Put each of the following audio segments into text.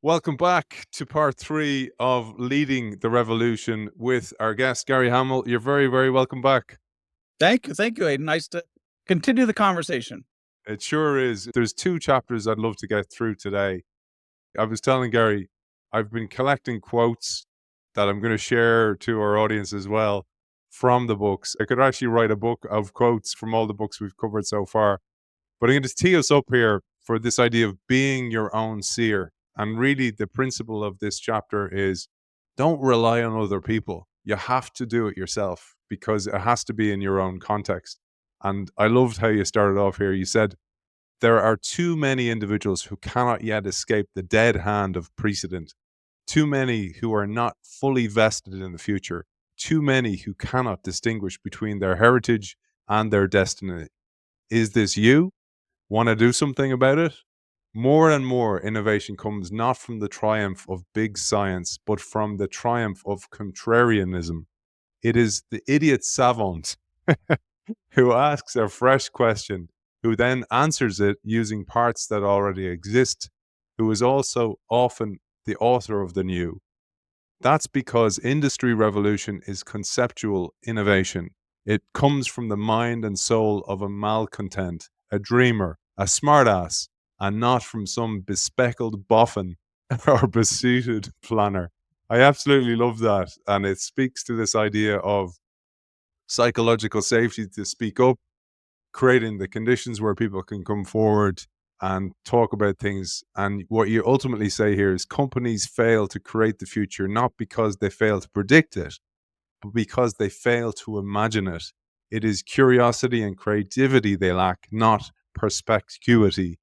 Welcome back to part 3 of Leading the Revolution with our guest, Gary Hamel. You're very, very welcome back. Thank you, Aiden. Nice to continue the conversation. It sure is. There's 2 chapters I'd love to get through today. I was telling Gary, I've been collecting quotes that I'm going to share to our audience as well from the books. I could actually write a book of quotes from all the books we've covered so far. But I'm going to tee us up here for this idea of being your own seer. And really, the principle of this chapter is don't rely on other people. You have to do it yourself because it has to be in your own context. And I loved how you started off here. You said, there are too many individuals who cannot yet escape the dead hand of precedent, too many who are not fully vested in the future, too many who cannot distinguish between their heritage and their destiny. Is this you? Want to do something about it? More and more innovation comes not from the triumph of big science, but from the triumph of contrarianism. It is the idiot savant who asks a fresh question, who then answers it using parts that already exist, who is also often the author of the new. That's because industry revolution is conceptual innovation. It comes from the mind and soul of a malcontent, a dreamer, a smartass, and not from some bespectacled boffin or besuited planner. I absolutely love that. And it speaks to this idea of psychological safety to speak up, creating the conditions where people can come forward and talk about things. And what you ultimately say here is companies fail to create the future, not because they fail to predict it, but because they fail to imagine it. It is curiosity and creativity they lack, not perspicuity.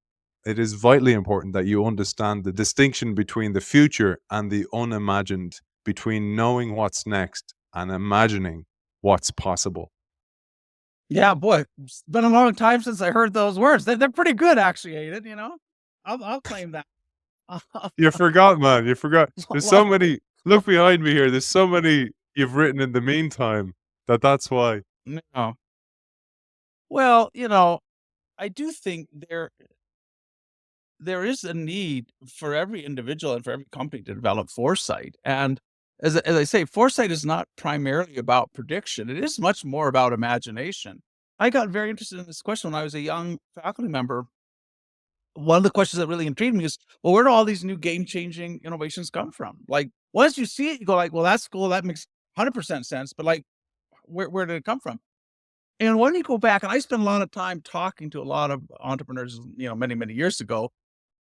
It is vitally important that you understand the distinction between the future and the unimagined, between knowing what's next and imagining what's possible. Yeah, boy, it's been a long time since I heard those words. They're pretty good, actually, Aiden. I'll claim that. You forgot, man. You forgot. There's so Well, many. Look behind me here. There's so many you've written in the meantime that's why. no. Well, I do think there is a need for every individual and for every company to develop foresight. And as I say, foresight is not primarily about prediction. It is much more about imagination. I got very interested in this question when I was a young faculty member. One of the questions that really intrigued me is, well, where do all these new game-changing innovations come from? Like, once you see it, you go like, well, that's cool. That makes 100% sense. But like, where did it come from? And when you go back, and I spent a lot of time talking to a lot of entrepreneurs, many, many years ago,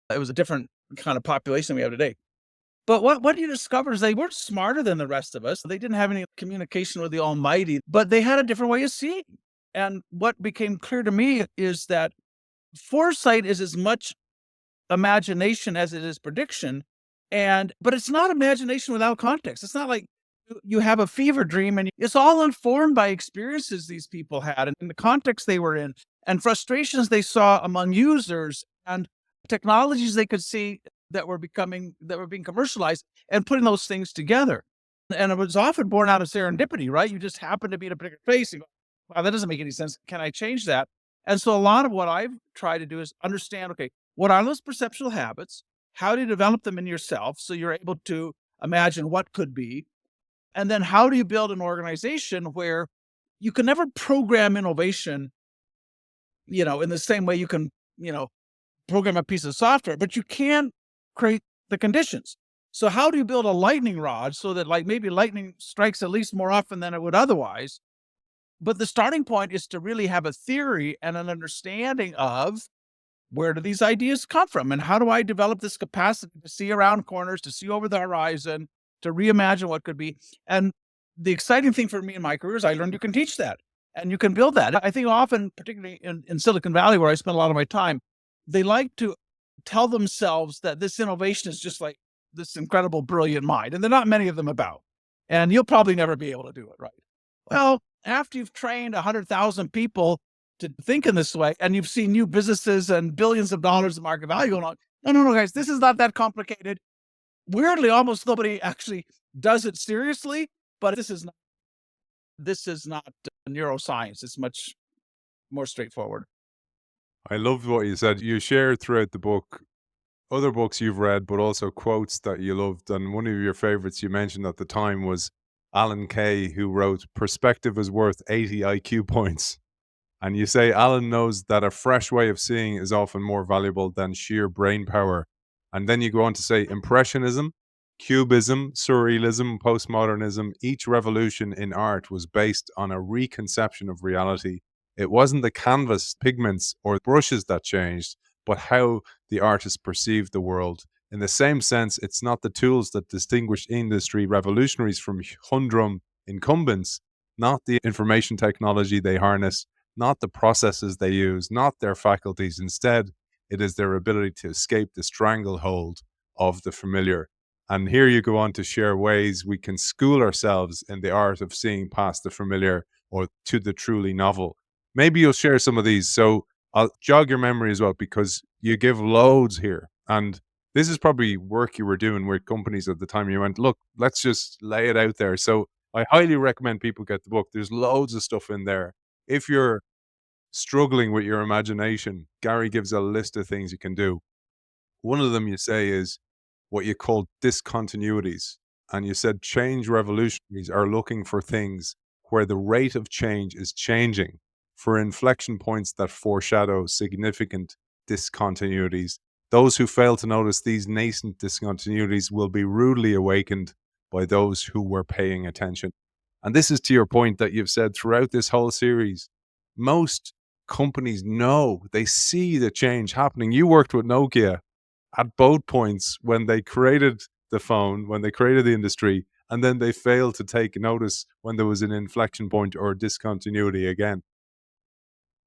it was a different kind of population than we have today. But what you discover is they weren't smarter than the rest of us. They didn't have any communication with the Almighty, but they had a different way of seeing. And what became clear to me is that foresight is as much imagination as it is prediction. But it's not imagination without context. It's not like you have a fever dream and it's all informed by experiences these people had and the context they were in and frustrations they saw among users and technologies they could see that were being commercialized and putting those things together. And it was often born out of serendipity, right? You just happen to be in a particular place and go, wow, that doesn't make any sense. Can I change that? And so a lot of what I've tried to do is understand, okay, what are those perceptual habits? How do you develop them in yourself so you're able to imagine what could be? And then how do you build an organization where you can never program innovation, in the same way you can, program a piece of software, but you can create the conditions. So how do you build a lightning rod so that like maybe lightning strikes at least more often than it would otherwise? But the starting point is to really have a theory and an understanding of where do these ideas come from and how do I develop this capacity to see around corners, to see over the horizon, to reimagine what could be. And the exciting thing for me in my career is I learned you can teach that and you can build that. I think often, particularly in Silicon Valley, where I spend a lot of my time, they like to tell themselves that this innovation is just like this incredible, brilliant mind. And there are not many of them about. And you'll probably never be able to do it, right? Well, after you've trained 100,000 people to think in this way, and you've seen new businesses and billions of dollars of market value going on, no, guys, this is not that complicated. Weirdly, almost nobody actually does it seriously, but this is not neuroscience. It's much more straightforward. I loved what you said. You share throughout the book other books you've read, but also quotes that you loved. And one of your favorites you mentioned at the time was Alan Kay, who wrote, "Perspective is worth 80 IQ points." And you say Alan knows that a fresh way of seeing is often more valuable than sheer brain power. And then you go on to say Impressionism, Cubism, Surrealism, Postmodernism, each revolution in art was based on a reconception of reality. It wasn't the canvas, pigments, or brushes that changed, but how the artist perceived the world. In the same sense, it's not the tools that distinguish industry revolutionaries from humdrum incumbents, not the information technology they harness, not the processes they use, not their faculties. Instead, it is their ability to escape the stranglehold of the familiar. And here you go on to share ways we can school ourselves in the art of seeing past the familiar or to the truly novel. Maybe you'll share some of these. So I'll jog your memory as well, because you give loads here. And this is probably work you were doing with companies at the time. You went, look, let's just lay it out there. So I highly recommend people get the book. There's loads of stuff in there. If you're struggling with your imagination, Gary gives a list of things you can do. One of them you say is what you call discontinuities. And you said change revolutionaries are looking for things where the rate of change is changing, for inflection points that foreshadow significant discontinuities. Those who fail to notice these nascent discontinuities will be rudely awakened by those who were paying attention. And this is to your point that you've said throughout this whole series. Most companies know, they see the change happening. You worked with Nokia at both points when they created the phone, when they created the industry, and then they failed to take notice when there was an inflection point or discontinuity again.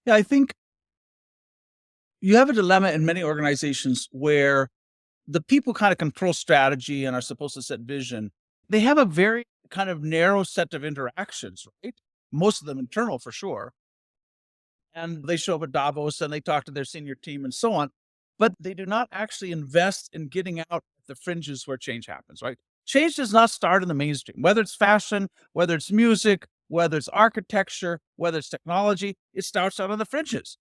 Yeah, I think you have a dilemma in many organizations where the people kind of control strategy and are supposed to set vision. They have a very kind of narrow set of interactions, right? Most of them internal for sure. And they show up at Davos and they talk to their senior team and so on, but they do not actually invest in getting out the fringes where change happens, right? Change does not start in the mainstream, whether it's fashion, whether it's music, whether it's architecture, whether it's technology, it starts out on the fringes.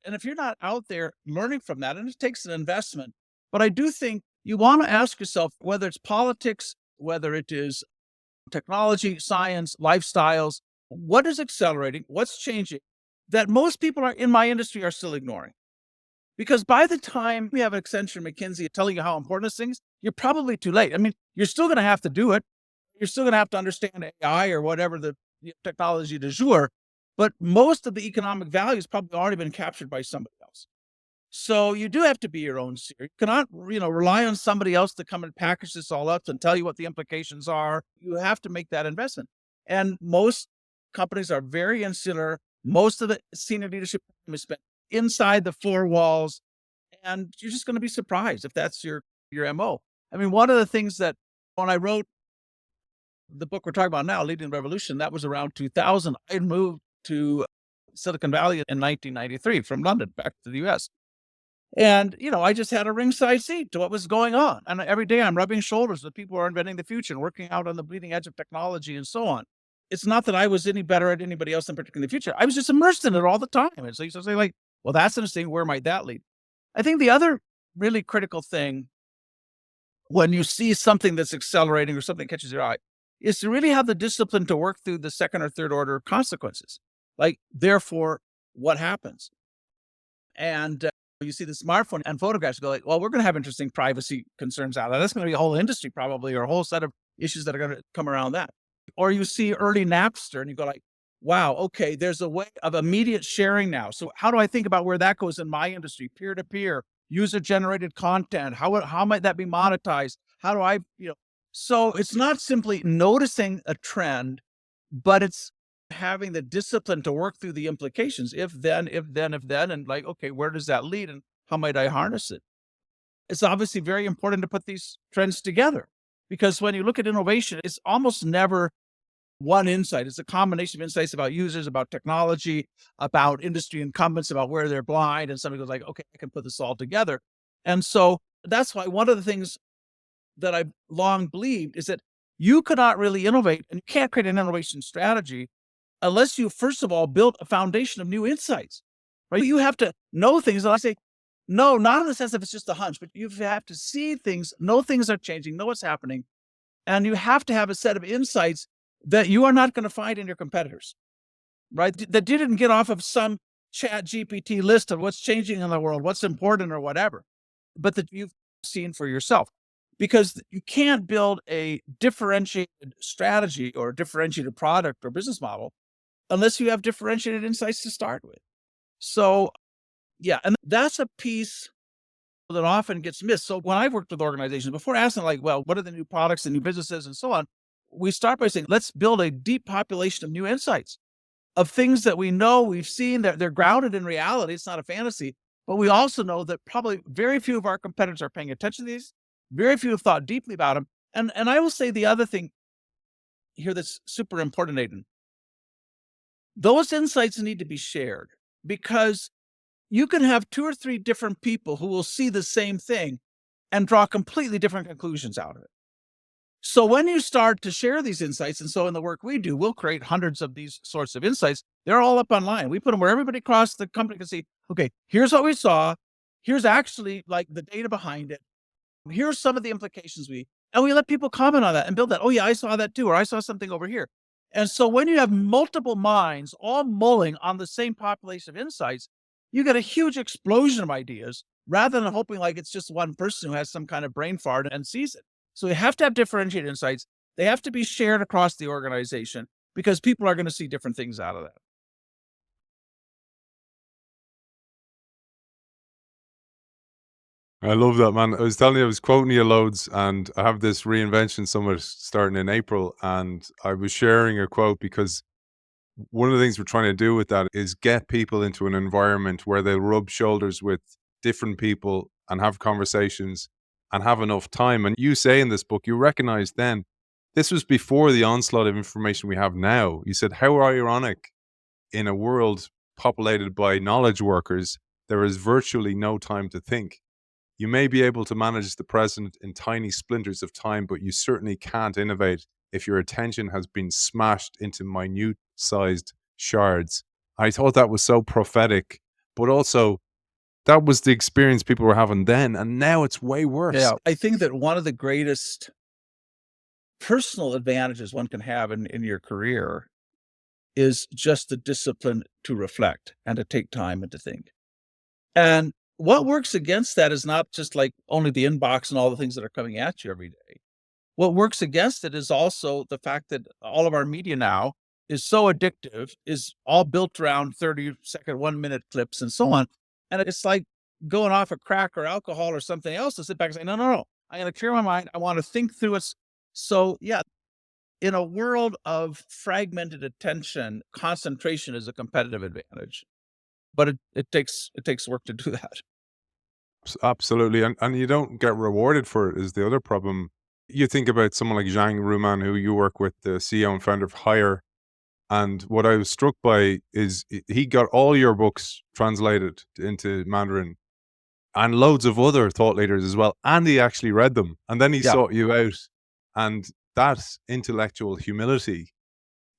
And if you're not out there learning from that, and it takes an investment, but I do think you want to ask yourself whether it's politics, whether it is technology, science, lifestyles, what is accelerating, what's changing that most people are in my industry are still ignoring. Because by the time we have Accenture, McKinsey telling you how important this thing is, you're probably too late. I mean, you're still going to have to do it. You're still going to have to understand AI or whatever the technology du jour, but most of the economic value has probably already been captured by somebody else. So you do have to be your own seer. You cannot, rely on somebody else to come and package this all up and tell you what the implications are. You have to make that investment. And most companies are very insular. Most of the senior leadership is spent inside the four walls, and you're just going to be surprised if that's your MO. I mean, one of the things that when I wrote the book we're talking about now, Leading the Revolution, that was around 2000. I moved to Silicon Valley in 1993 from London back to the US. And, I just had a ringside seat to what was going on. And every day I'm rubbing shoulders with people who are inventing the future and working out on the bleeding edge of technology and so on. It's not that I was any better at anybody else in particular in the future. I was just immersed in it all the time. And so you say like, well, that's interesting. Where might that lead? I think the other really critical thing when you see something that's accelerating or something catches your eye is to really have the discipline to work through the second or third order consequences. Like, therefore, what happens? And you see the smartphone and photographs go like, well, we're going to have interesting privacy concerns out of that. That's going to be a whole industry probably, or a whole set of issues that are going to come around that. Or you see early Napster and you go like, wow, okay, there's a way of immediate sharing now. So how do I think about where that goes in my industry? Peer-to-peer, user-generated content. How might that be monetized? How do I, so it's not simply noticing a trend, but it's having the discipline to work through the implications. If then, and like, okay, where does that lead and how might I harness it? It's obviously very important to put these trends together because when you look at innovation, it's almost never one insight. It's a combination of insights about users, about technology, about industry incumbents, about where they're blind. And somebody goes like, okay, I can put this all together. And so that's why one of the things that I've long believed is that you cannot really innovate and you can't create an innovation strategy unless you, first of all, build a foundation of new insights, right? You have to know things. And I say, No, not in the sense of it's just a hunch, but you have to see things, know things are changing, know what's happening, and you have to have a set of insights that you are not going to find in your competitors, right? That you didn't get off of some chat GPT list of what's changing in the world, what's important or whatever, but that you've seen for yourself. Because you can't build a differentiated strategy or a differentiated product or business model unless you have differentiated insights to start with. So, yeah, and that's a piece that often gets missed. So when I've worked with organizations, before asking like, well, what are the new products and new businesses and so on, we start by saying, let's build a deep population of new insights, of things that we know, we've seen, that they're grounded in reality. It's not a fantasy. But we also know that probably very few of our competitors are paying attention to these. Very few have thought deeply about them. And I will say the other thing here that's super important, Aidan. Those insights need to be shared, because you can have 2 or 3 different people who will see the same thing and draw completely different conclusions out of it. So when you start to share these insights, and so in the work we do, we'll create hundreds of these sorts of insights. They're all up online. We put them where everybody across the company can see, okay, here's what we saw. Here's actually like the data behind it. Here's some of the implications and we let people comment on that and build that. Oh yeah, I saw that too, or I saw something over here. And so when you have multiple minds all mulling on the same population of insights, you get a huge explosion of ideas rather than hoping like it's just one person who has some kind of brain fart and sees it. So you have to have differentiated insights. They have to be shared across the organization because people are going to see different things out of that. I love that, man. I was telling you, I was quoting you loads, and I have this reinvention summit starting in April, and I was sharing a quote because one of the things we're trying to do with that is get people into an environment where they'll rub shoulders with different people and have conversations and have enough time. And you say in this book, you recognize then this was before the onslaught of information we have now. You said, how ironic in a world populated by knowledge workers, there is virtually no time to think. You may be able to manage the present in tiny splinters of time, but you certainly can't innovate if your attention has been smashed into minute sized shards. I thought that was so prophetic, but also that was the experience people were having then, and now it's way worse. Yeah. I think that one of the greatest personal advantages one can have in your career is just the discipline to reflect and to take time and to think. And what works against that is not just like only the inbox and all the things that are coming at you every day. What works against it is also the fact that all of our media now is so addictive, is all built around 30-second, 1-minute clips and so on. And it's like going off a crack or alcohol or something else to sit back and say, no, no, no, I'm going to clear my mind. I want to think through it. So yeah, in a world of fragmented attention, concentration is a competitive advantage, but it takes work to do that. Absolutely. And you don't get rewarded for it, is the other problem. You think about someone like Zhang Ruman, who you work with, the CEO and founder of Hire. And what I was struck by is he got all your books translated into Mandarin and loads of other thought leaders as well. And he actually read them. And then he Yeah. sought you out. And that intellectual humility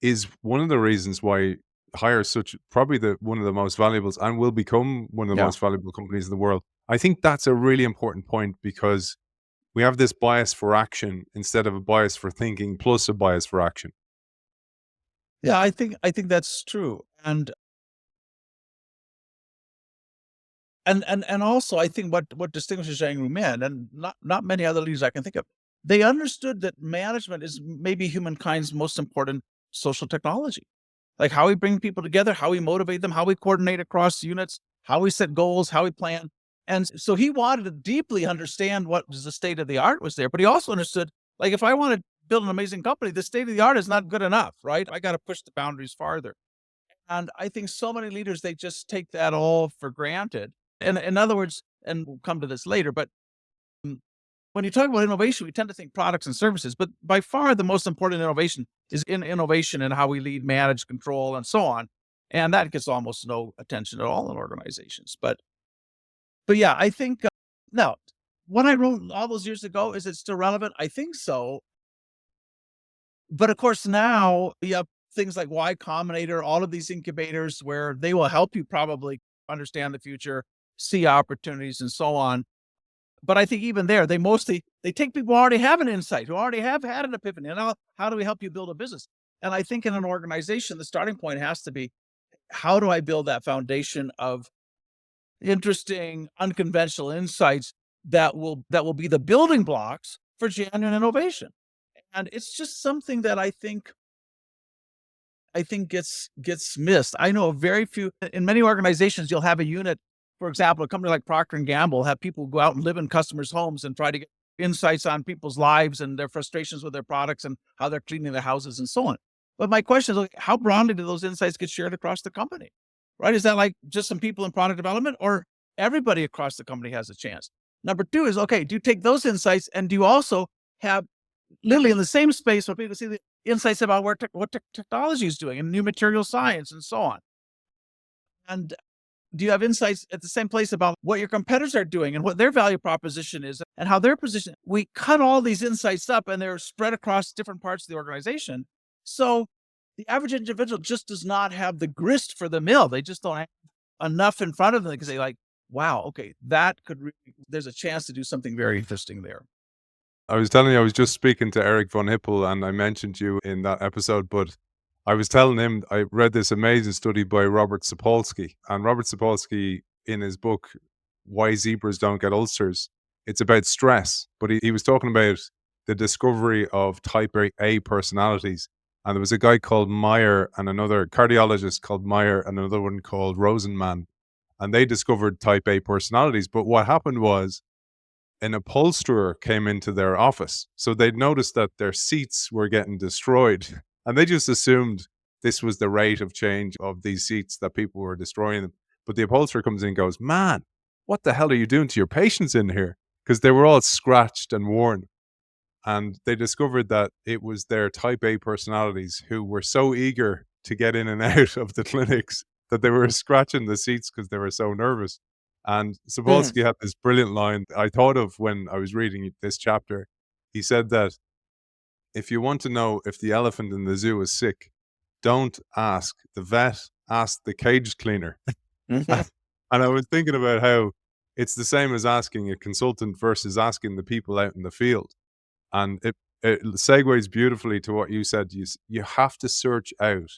is one of the reasons why Hire is such probably the one of the most valuables and will become one of the Yeah. most valuable companies in the world. I think that's a really important point because we have this bias for action instead of a bias for thinking plus a bias for action. Yeah, I think that's true. And also I think what distinguishes Zhang Rumen and not many other leaders I can think of, they understood that management is maybe humankind's most important social technology. Like how we bring people together, how we motivate them, how we coordinate across units, how we set goals, how we plan. And so he wanted to deeply understand what was the state of the art was there, but he also understood, like, if I want to build an amazing company, the state of the art is not good enough, right? I got to push the boundaries farther. And I think so many leaders, they just take that all for granted. And in other words, and we'll come to this later, but mm, when you talk about innovation, we tend to think products and services, but by far the most important innovation is in innovation in how we lead, manage, control, and so on. And that gets almost no attention at all in organizations. But yeah, I think now what I wrote all those years ago, is it still relevant? I think so. But of course, now you have things like Y Combinator, all of these incubators where they will help you probably understand the future. see opportunities and so on. But I think even there, they take people who already have an insight, who already have had an epiphany. And now, how do we help you build a business? And I think in an organization, the starting point has to be, how do I build that foundation of interesting, unconventional insights that will be the building blocks for genuine innovation? And it's just something that I think gets missed. I know of very few. In many organizations, you'll have a unit, for example, a company like Procter and Gamble have people go out and live in customers' homes and try to get insights on people's lives and their frustrations with their products and how they're cleaning their houses and so on. But my question is, like, how broadly do those insights get shared across the company? Right? Is that like just some people in product development, or everybody across the company has a chance? Number two is, okay, do you take those insights and do you also have literally in the same space where people see the insights about what technology is doing and new material science and so on? And do you have insights at the same place about what your competitors are doing and what their value proposition is and how they're positioned? We cut all these insights up and they're spread across different parts of the organization. So the average individual just does not have the grist for the mill. They just don't have enough in front of them because they like, wow, okay, there's a chance to do something very interesting there. I was telling you, I was just speaking to Eric von Hippel, and I mentioned you in that episode, but I was telling him I read this amazing study by Robert Sapolsky. And Robert Sapolsky, in his book, Why Zebras Don't Get Ulcers, it's about stress. But he was talking about the discovery of type A personalities. And there was a guy called Meyer and another cardiologist called Meyer and another one called Rosenman. And they discovered type A personalities. But what happened was, an upholsterer came into their office. So they'd noticed that their seats were getting destroyed. And they just assumed this was the rate of change of these seats, that people were destroying them. But the upholsterer comes in and goes, man, what the hell are you doing to your patients in here? Because they were all scratched and worn. And they discovered that it was their type A personalities who were so eager to get in and out of the clinics that they were scratching the seats because they were so nervous. And Mhm. Sapolsky had this brilliant line I thought of when I was reading this chapter. He said that if you want to know if the elephant in the zoo is sick, don't ask the vet, ask the cage cleaner. Mhm. And I was thinking about how it's the same as asking a consultant versus asking the people out in the field. And it segues beautifully to what you said. You have to search out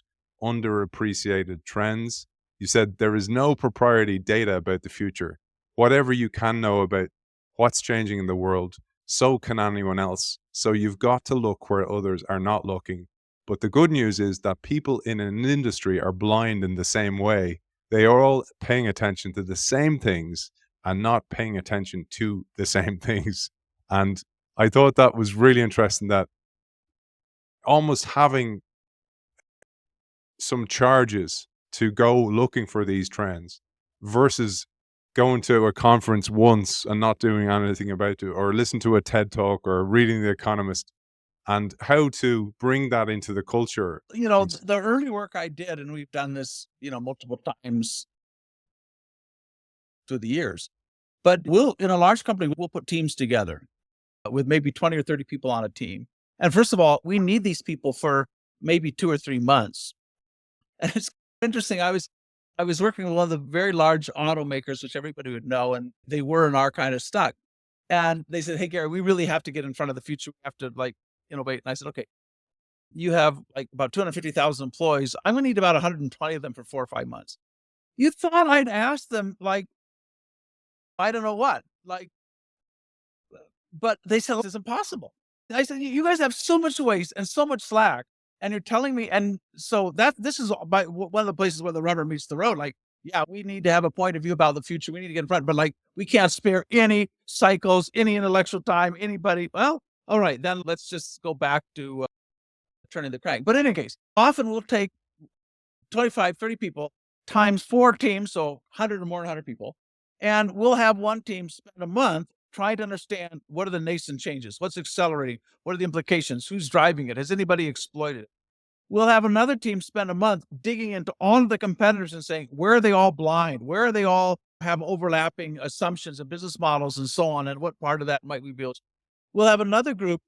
underappreciated trends. You said there is no proprietary data about the future. Whatever you can know about what's changing in the world, so can anyone else. So you've got to look where others are not looking. But the good news is that people in an industry are blind in the same way. They are all paying attention to the same things and not paying attention to the same things. And I thought that was really interesting, that almost having some charges to go looking for these trends versus going to a conference once and not doing anything about it, or listen to a TED talk or reading The Economist, and how to bring that into the culture. The early work I did, and we've done this, multiple times through the years, but in a large company, we'll put teams together with maybe 20 or 30 people on a team. And first of all, we need these people for maybe 2 or 3 months. And it's interesting. I was working with one of the very large automakers, which everybody would know, and they were in our kind of stock. And they said, "Hey, Gary, we really have to get in front of the future. We have to innovate." And I said, "Okay, you have like about 250,000 employees. I'm going to need about 120 of them for 4 or 5 months." You thought I'd ask them, like, I don't know what, like, but they said it's impossible. I said, "You guys have so much waste and so much slack, and you're telling me." And so this is one of the places where the rubber meets the road. Like, yeah, we need to have a point of view about the future. We need to get in front, but like, we can't spare any cycles, any intellectual time, anybody. Well, all right, then let's just go back to turning the crank. But in any case, often we'll take 25, 30 people times 4 teams, so 100 or more than 100 people. And we'll have one team spend a month trying to understand, what are the nascent changes? What's accelerating? What are the implications? Who's driving it? Has anybody exploited it? We'll have another team spend a month digging into all of the competitors and saying, where are they all blind? Where are they all have overlapping assumptions and business models and so on? And what part of that might we build? We'll have another group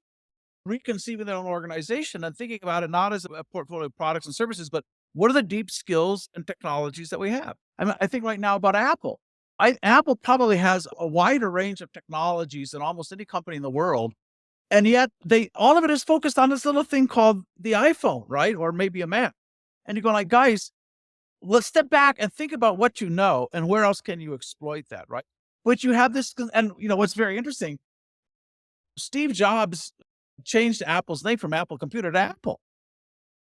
reconceiving their own organization and thinking about it not as a portfolio of products and services, but what are the deep skills and technologies that we have? I think right now about Apple. Apple probably has a wider range of technologies than almost any company in the world. And yet all of it is focused on this little thing called the iPhone, right? Or maybe a Mac. And you go like, guys, let's step back and think about what you know and where else can you exploit that, right? But you have this, and what's very interesting, Steve Jobs changed Apple's name from Apple Computer to Apple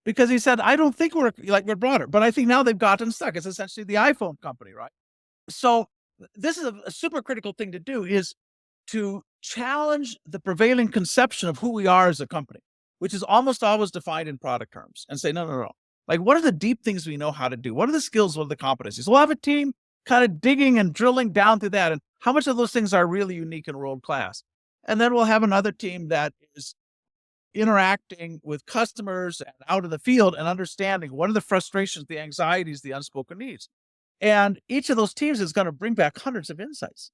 because he said, I don't think we're broader, but I think now they've gotten stuck. It's essentially the iPhone company, right? So this is a super critical thing to do, is to challenge the prevailing conception of who we are as a company, which is almost always defined in product terms, and say, no. Like, what are the deep things we know how to do? What are the skills? What are the competencies? We'll have a team kind of digging and drilling down through that. And how much of those things are really unique and world-class? And then we'll have another team that is interacting with customers and out in the field and understanding what are the frustrations, the anxieties, the unspoken needs. And each of those teams is going to bring back hundreds of insights.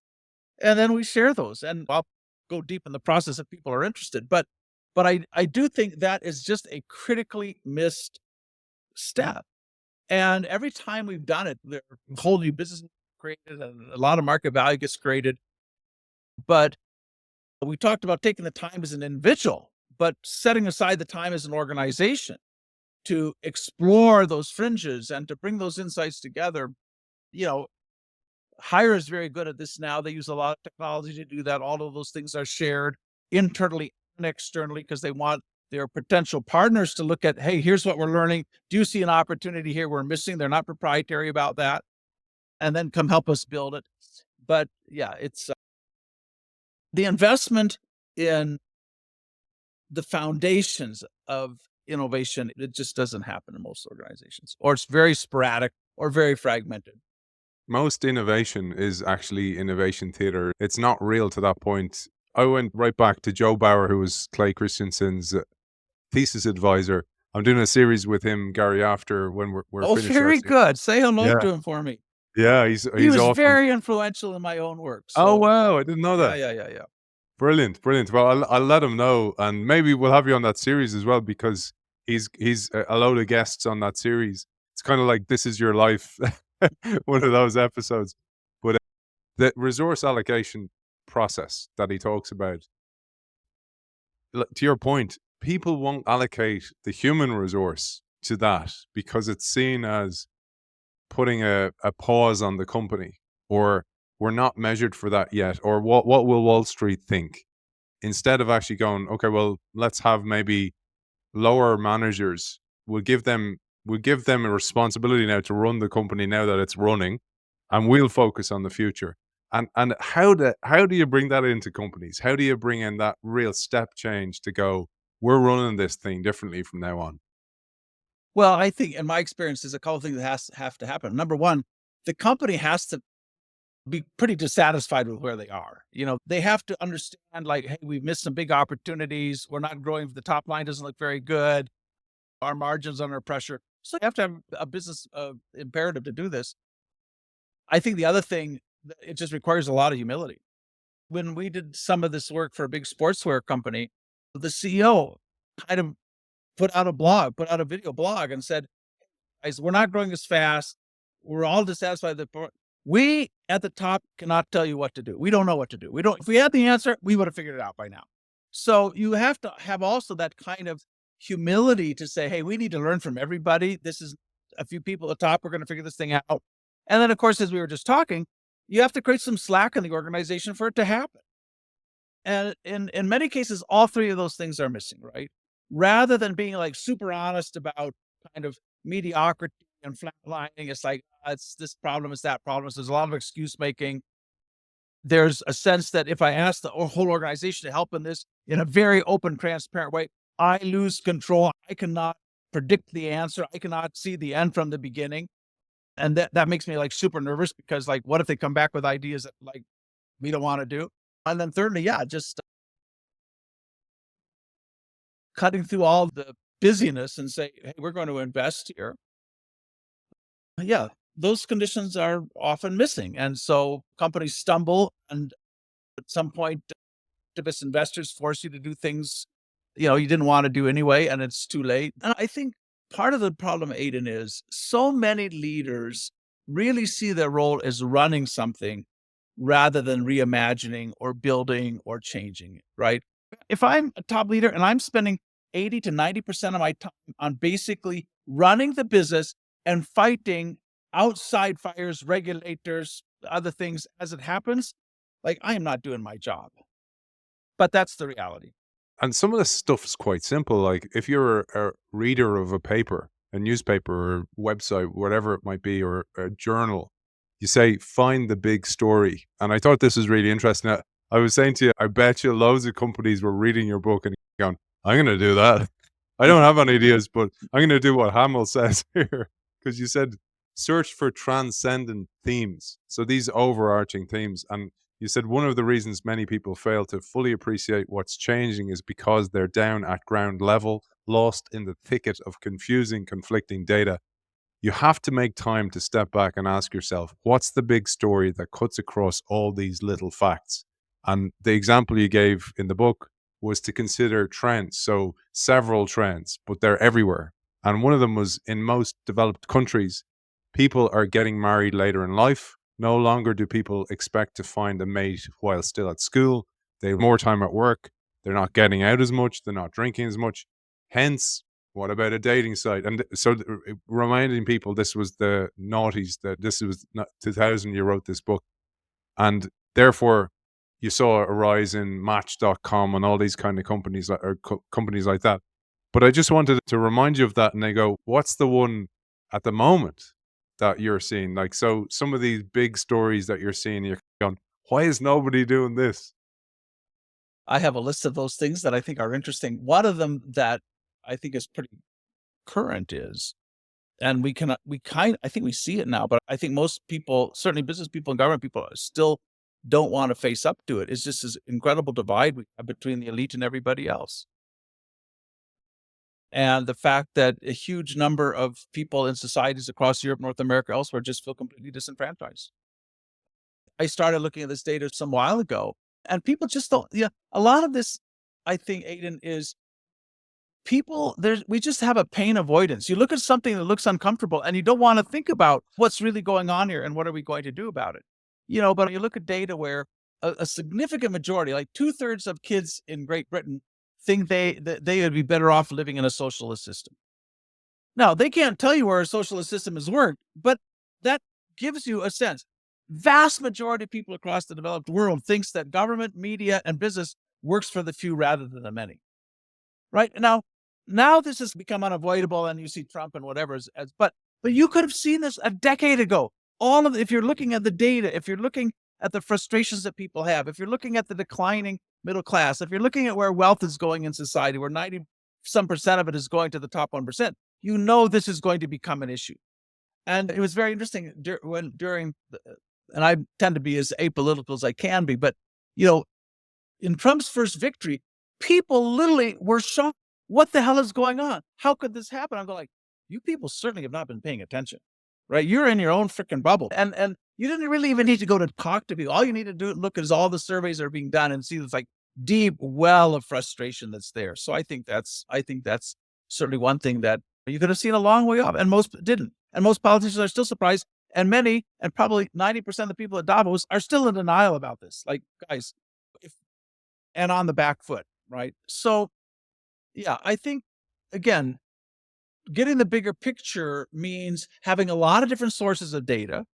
And then we share those, and I'll go deep in the process if people are interested. But I do think that is just a critically missed step. And every time we've done it, there are whole new business created and a lot of market value gets created. But we talked about taking the time as an individual, but setting aside the time as an organization to explore those fringes and to bring those insights together. Hire is very good at this now. They use a lot of technology to do that. All of those things are shared internally and externally because they want their potential partners to look at, hey, here's what we're learning. Do you see an opportunity here we're missing? They're not proprietary about that. And then come help us build it. But yeah, it's the investment in the foundations of innovation. It just doesn't happen in most organizations, or it's very sporadic or very fragmented. Most innovation is actually innovation theater. It's not real to that point. I went right back to Joe Bauer, who was Clay Christensen's thesis advisor. I'm doing a series with him, Gary, after when we're Oh, finished. very good. Say hello Yeah. to him for me. Yeah, he's He was awesome. very influential in my own work. Oh, So wow. I didn't know that. yeah. Brilliant. Well, I'll let him know, and maybe we'll have you on that series as well, because he's a load of guests on that series. It's kind of like This Is Your Life, one of those episodes. But the resource allocation process that he talks about, to your point, people won't allocate the human resource to that because it's seen as putting a pause on the company, or we're not measured for that yet, or what will Wall Street think? Instead of actually going, okay, well, let's have maybe lower managers. We'll give them a responsibility now to run the company now that it's running, and we'll focus on the future. And how do you bring that into companies? How do you bring in that real step change to go, we're running this thing differently from now on? Well, I think in my experience, there's a couple of things that have to happen. Number one, the company has to be pretty dissatisfied with where they are. They have to understand, like, hey, we've missed some big opportunities. We're not growing. The top line doesn't look very good. Our margins under pressure. So you have to have a business imperative to do this. I think the other thing, it just requires a lot of humility. When we did some of this work for a big sportswear company, the CEO kind of put out a video blog and said, guys, we're not growing as fast. We're all dissatisfied. We at the top cannot tell you what to do. We don't know what to do. If we had the answer, we would have figured it out by now. So you have to have also that kind of humility to say, hey, we need to learn from everybody. This is a few people at the top. We're going to figure this thing out. And then, of course, as we were just talking, you have to create some slack in the organization for it to happen. And in many cases, all three of those things are missing, right? Rather than being like super honest about kind of mediocrity and flatlining, it's like, it's this problem, it's that problem. So there's a lot of excuse making. There's a sense that if I ask the whole organization to help in this in a very open, transparent way, I lose control. I cannot predict the answer. I cannot see the end from the beginning. And that makes me like super nervous because, like, what if they come back with ideas that like we don't want to do? And then thirdly, just cutting through all the busyness and say, hey, we're going to invest here. Yeah, those conditions are often missing. And so companies stumble, and at some point, activist investors force you to do things, you didn't want to do anyway, and it's too late. And I think part of the problem, Aiden, is so many leaders really see their role as running something rather than reimagining or building or changing it, right? If I'm a top leader and I'm spending 80 to 90% of my time on basically running the business and fighting outside fires, regulators, other things as it happens, like I am not doing my job. But that's the reality. And some of this stuff is quite simple. Like if you're a reader of a paper, a newspaper or website, whatever it might be, or a journal, you say, find the big story. And I thought this was really interesting. I was saying to you, I bet you loads of companies were reading your book and going, I'm going to do that. I don't have any ideas, but I'm going to do what Hamel says here. Because you said, search for transcendent themes. So these overarching themes. And you said one of the reasons many people fail to fully appreciate what's changing is because they're down at ground level, lost in the thicket of confusing, conflicting data. You have to make time to step back and ask yourself, what's the big story that cuts across all these little facts? And the example you gave in the book was to consider trends. So several trends, but they're everywhere. And one of them was in most developed countries, people are getting married later in life. No longer do people expect to find a mate while still at school. They have more time at work. They're not getting out as much. They're not drinking as much. Hence, what about a dating site? And so reminding people this was the noughties, that this was 2000 you wrote this book. And therefore, you saw a rise in Match.com and all these kind of companies companies like that. But I just wanted to remind you of that. And they go, what's the one at the moment that you're seeing? Like, so some of these big stories that you're seeing, you're going, why is nobody doing this? I have a list of those things that I think are interesting. One of them that I think is pretty current is, and I think we see it now, but I think most people, certainly business people and government people, still don't want to face up to it. It's just this incredible divide we have between the elite and everybody else. And the fact that a huge number of people in societies across Europe, North America, elsewhere just feel completely disenfranchised. I started looking at this data some while ago, and people just don't. Yeah, a lot of this, I think, Aiden, is we just have a pain avoidance. You look at something that looks uncomfortable and you don't want to think about what's really going on here and what are we going to do about it. But you look at data where a significant majority, like 2/3 of kids in Great Britain, think that they would be better off living in a socialist system. Now, they can't tell you where a socialist system has worked, but that gives you a sense. Vast majority of people across the developed world thinks that government, media, and business works for the few rather than the many. Right? Now this has become unavoidable, and you see Trump and whatever. But you could have seen this a decade ago. If you're looking at the data, if you're looking at the frustrations that people have, if you're looking at the declining middle class, if you're looking at where wealth is going in society, where 90% of it is going to the top 1%, this is going to become an issue. And it was very interesting and I tend to be as apolitical as I can be, but in Trump's first victory, people literally were shocked. What the hell is going on? How could this happen? I'm going like, you people certainly have not been paying attention, right? You're in your own freaking bubble. And you didn't really even need to go to talk to people. All you need to do look is all the surveys that are being done and see this like deep well of frustration that's there. So I think that's certainly one thing that you could have seen a long way off, and most didn't. And most politicians are still surprised. And many, and probably 90% of the people at Davos are still in denial about this. Like, guys, and on the back foot, right? So, yeah, I think, again, getting the bigger picture means having a lot of different sources of data,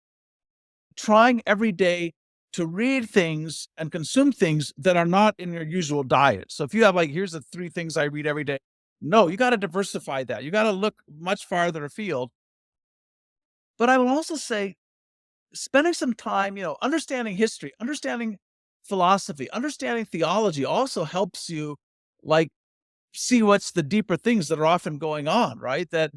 trying every day to read things and consume things that are not in your usual diet. So if you have like, here's the 3 things I read every day. No, you got to diversify that. You got to look much farther afield. But I will also say, spending some time, understanding history, understanding philosophy, understanding theology also helps you like see what's the deeper things that are often going on, right? That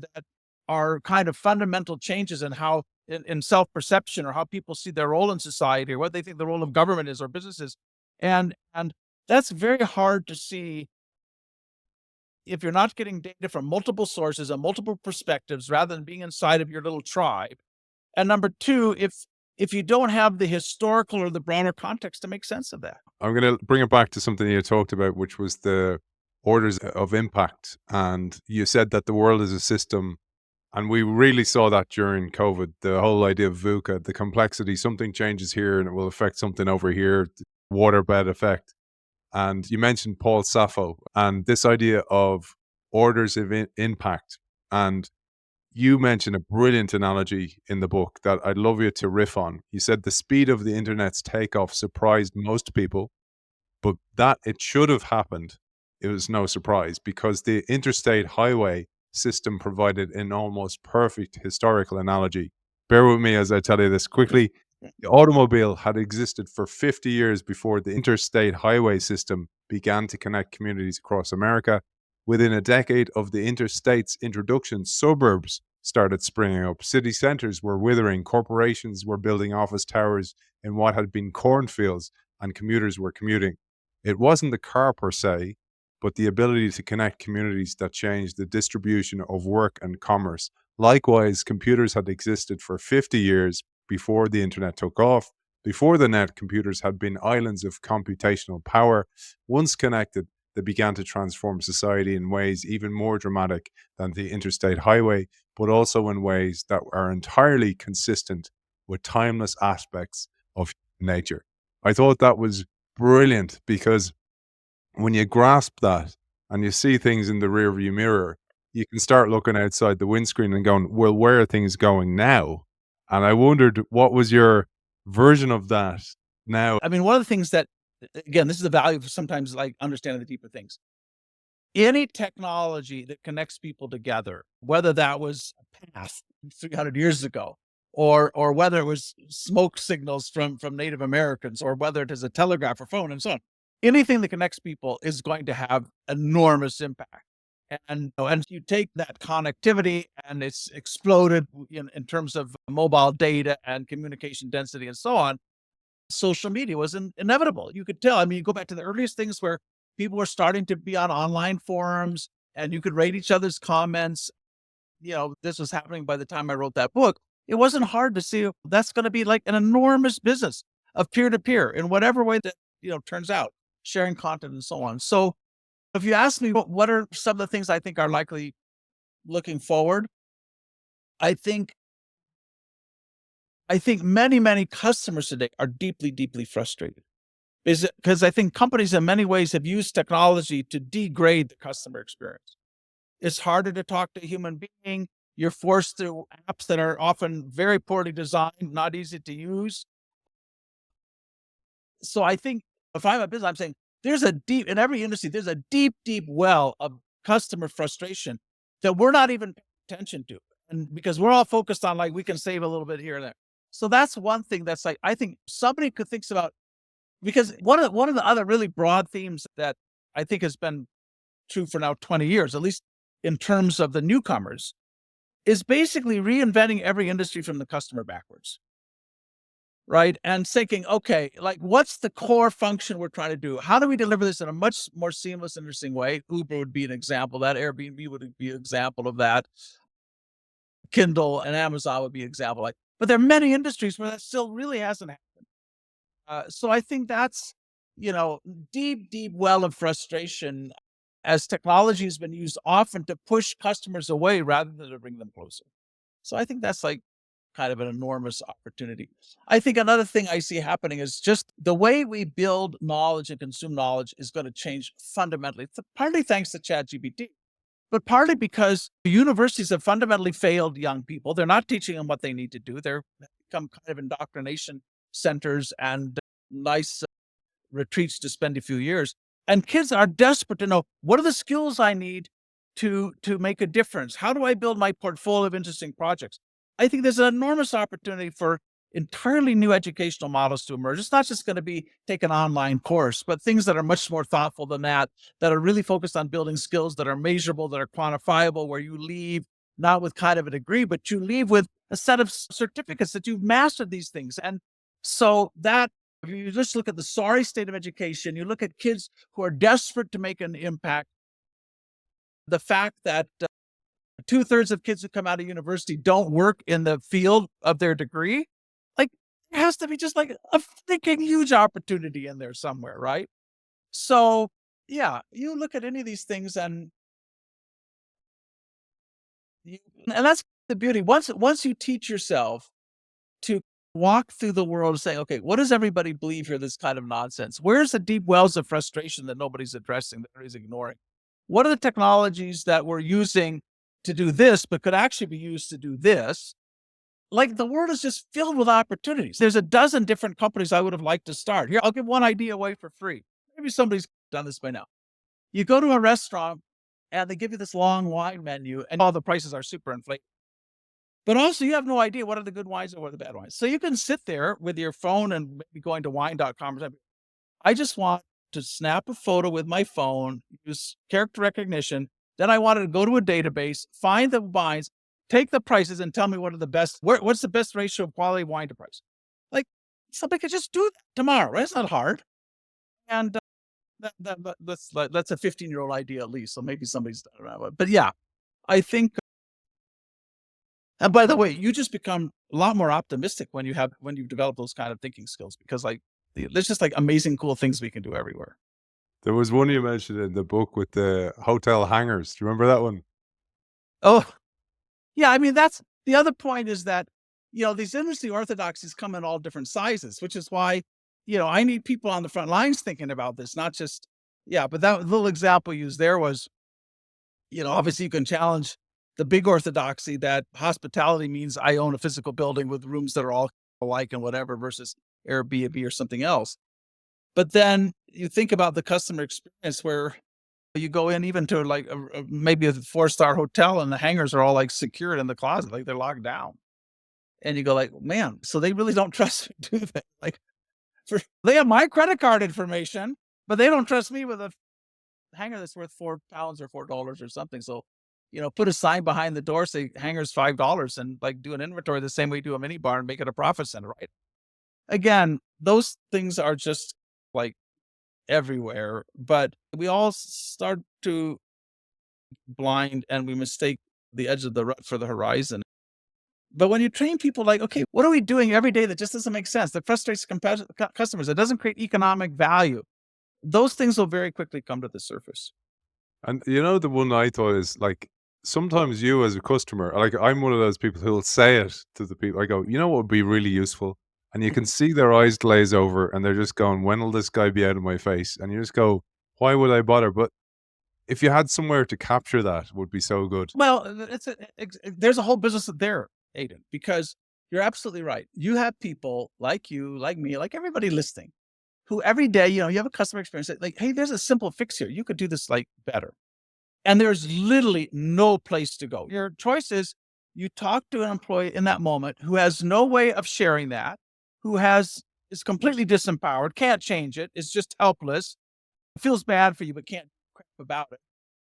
are kind of fundamental changes in how in self-perception or how people see their role in society or what they think the role of government is or businesses. And that's very hard to see if you're not getting data from multiple sources and multiple perspectives rather than being inside of your little tribe. And number 2, if you don't have the historical or the broader context to make sense of that. I'm going to bring it back to something you talked about, which was the orders of impact. And you said that the world is a system And we really saw that during COVID, the whole idea of VUCA, the complexity, something changes here and it will affect something over here, waterbed effect. And you mentioned Paul Sappho and this idea of orders of impact. And you mentioned a brilliant analogy in the book that I'd love you to riff on. You said the speed of the internet's takeoff surprised most people, but that it should have happened. It was no surprise because the interstate highway system provided an almost perfect historical analogy. Bear with me as I tell you this quickly. The automobile had existed for 50 years before the interstate highway system began to connect communities across America. Within a decade of the interstate's introduction, suburbs started springing up. City centers were withering. Corporations were building office towers in what had been cornfields, and commuters were commuting. It wasn't the car per se, but the ability to connect communities that changed the distribution of work and commerce. Likewise, computers had existed for 50 years before the internet took off. Before the net, computers had been islands of computational power. Once connected, they began to transform society in ways even more dramatic than the interstate highway, but also in ways that are entirely consistent with timeless aspects of nature. I thought that was brilliant because when you grasp that and you see things in the rearview mirror, you can start looking outside the windscreen and going, well, where are things going now? And I wondered, what was your version of that now? I mean, one of the things that, again, this is the value of sometimes like understanding the deeper things. Any technology that connects people together, whether that was a path 300 years ago, or whether it was smoke signals from Native Americans, or whether it is a telegraph or phone and so on, anything that connects people is going to have enormous impact. And you take that connectivity and it's exploded in terms of mobile data and communication density and so on. Social media was inevitable. You could tell. I mean, you go back to the earliest things where people were starting to be on online forums and you could rate each other's comments. This was happening by the time I wrote that book. It wasn't hard to see that's going to be like an enormous business of peer to peer in whatever way that, turns out, sharing content and so on. So if you ask me what are some of the things I think are likely looking forward, I think many, many customers today are deeply, deeply frustrated. Because I think companies in many ways have used technology to degrade the customer experience. It's harder to talk to a human being. You're forced through apps that are often very poorly designed, not easy to use. So I think if I'm a business, I'm saying in every industry, there's a deep, deep well of customer frustration that we're not even paying attention to. And because we're all focused on like, we can save a little bit here and there. So that's one thing that's like, I think somebody could think about, because one of the other really broad themes that I think has been true for now 20 years, at least in terms of the newcomers, is basically reinventing every industry from the customer backwards. Right. And thinking, okay, like what's the core function we're trying to do? How do we deliver this in a much more seamless, interesting way? Uber would be an example of that. Airbnb would be an example of that. Kindle and Amazon would be an example. But there are many industries where that still really hasn't happened. So I think that's, deep, deep well of frustration as technology has been used often to push customers away rather than to bring them closer. So I think that's like kind of an enormous opportunity. I think another thing I see happening is just the way we build knowledge and consume knowledge is going to change fundamentally. It's partly thanks to ChatGPT, but partly because universities have fundamentally failed young people. They're not teaching them what they need to do. They're become kind of indoctrination centers and nice retreats to spend a few years. And kids are desperate to know, what are the skills I need to make a difference? How do I build my portfolio of interesting projects? I think there's an enormous opportunity for entirely new educational models to emerge. It's not just going to be take an online course, but things that are much more thoughtful than that are really focused on building skills that are measurable, that are quantifiable, where you leave not with kind of a degree, but you leave with a set of certificates that you've mastered these things. And so that, if you just look at the sorry state of education, you look at kids who are desperate to make an impact, the fact that 2/3 of kids who come out of university don't work in the field of their degree, like there has to be just like a freaking huge opportunity in there somewhere, right? So yeah, you look at any of these things and that's the beauty. Once you teach yourself to walk through the world and say, okay, what does everybody believe here? This kind of nonsense. Where's the deep wells of frustration that nobody's addressing, that nobody's ignoring? What are the technologies that we're using to do this, but could actually be used to do this? Like, the world is just filled with opportunities. There's a dozen different companies I would have liked to start. Here, I'll give one idea away for free. Maybe somebody's done this by now. You go to a restaurant and they give you this long wine menu and all the prices are super inflated. But also you have no idea what are the good wines and what are the bad wines. So you can sit there with your phone and maybe going to wine.com or something. I just want to snap a photo with my phone, use character recognition. Then I wanted to go to a database, find the wines, take the prices and tell me what are the best, what's the best ratio of quality wine to price. Like, somebody could just do that tomorrow, right? It's not hard. And that's a 15-year-old idea at least. So maybe somebody's done it. But yeah, I think, and by the way, you just become a lot more optimistic when you've developed those kind of thinking skills, because like, there's just like amazing, cool things we can do everywhere. There was one you mentioned in the book with the hotel hangars. Do you remember that one? Oh, yeah. I mean, that's the other point, is that, these industry orthodoxies come in all different sizes, which is why, I need people on the front lines thinking about this, not just, yeah. But that little example used there was, obviously you can challenge the big orthodoxy that hospitality means I own a physical building with rooms that are all alike and whatever, versus Airbnb or something else. But then you think about the customer experience where you go in even to like maybe a 4-star hotel and the hangars are all like secured in the closet, like they're locked down. And you go like, man, so they really don't trust me, do they? Like, they have my credit card information, but they don't trust me with a hanger that's worth £4 or $4 or something. So, put a sign behind the door, say hanger's $5, and like do an inventory the same way you do a mini bar and make it a profit center, right? Again, those things are just like everywhere, but we all start to blind and we mistake the edge of the rut for the horizon. But when you train people like, okay, what are we doing every day that just doesn't make sense, that frustrates customers, that doesn't create economic value, those things will very quickly come to the surface. And the one I thought is like, sometimes you as a customer, like I'm one of those people who'll say it to the people. I go, what would be really useful? And you can see their eyes glaze over and they're just going, when will this guy be out of my face? And you just go, why would I bother? But if you had somewhere to capture that, it would be so good. Well, there's a whole business there, Aiden, because you're absolutely right. You have people like you, like me, like everybody listening, who every day, you have a customer experience like, hey, there's a simple fix here. You could do this like better. And there's literally no place to go. Your choice is you talk to an employee in that moment who has no way of sharing that, who is completely disempowered, can't change it, is just helpless, feels bad for you, but can't do crap about it.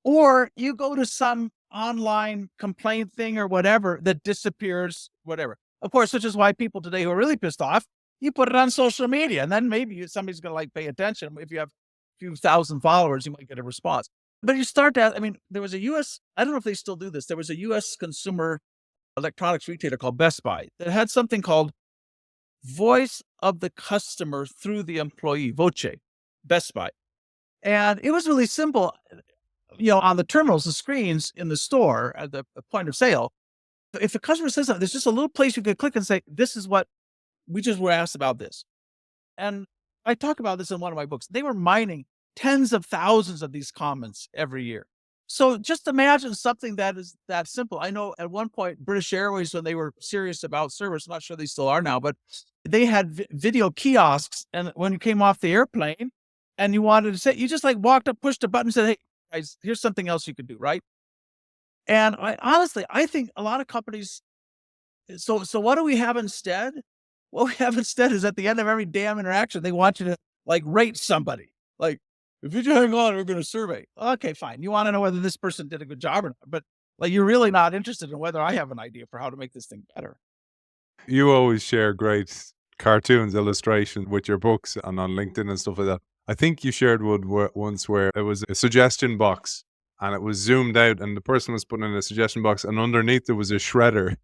Or you go to some online complaint thing or whatever that disappears, whatever. Of course, which is why people today who are really pissed off, you put it on social media, and then maybe somebody's going to like pay attention. If you have a few thousand followers, you might get a response. But you start to, there was I don't know if they still do this. There was a US consumer electronics retailer called Best Buy that had something called Voice of the Customer through the Employee, Voce, Best Buy. And it was really simple. On the terminals, the screens in the store at the point of sale, if a customer says something, there's just a little place you could click and say, this is what we just were asked about this. And I talk about this in one of my books. They were mining tens of thousands of these comments every year. So just imagine something that is that simple. I know at one point, British Airways, when they were serious about service, I'm not sure they still are now, but they had video kiosks. And when you came off the airplane and you wanted to say, you just like walked up, pushed a button and said, hey, guys, here's something else you could do, right? And I think a lot of companies, so what do we have instead? What we have instead is at the end of every damn interaction, they want you to like rate somebody. Like, if you hang on, we're going to survey. Okay, fine. You want to know whether this person did a good job or not, but like, you're really not interested in whether I have an idea for how to make this thing better. You always share great cartoons, illustrations with your books and on LinkedIn and stuff like that. I think you shared one once where it was a suggestion box and it was zoomed out and the person was putting in a suggestion box and underneath there was a shredder.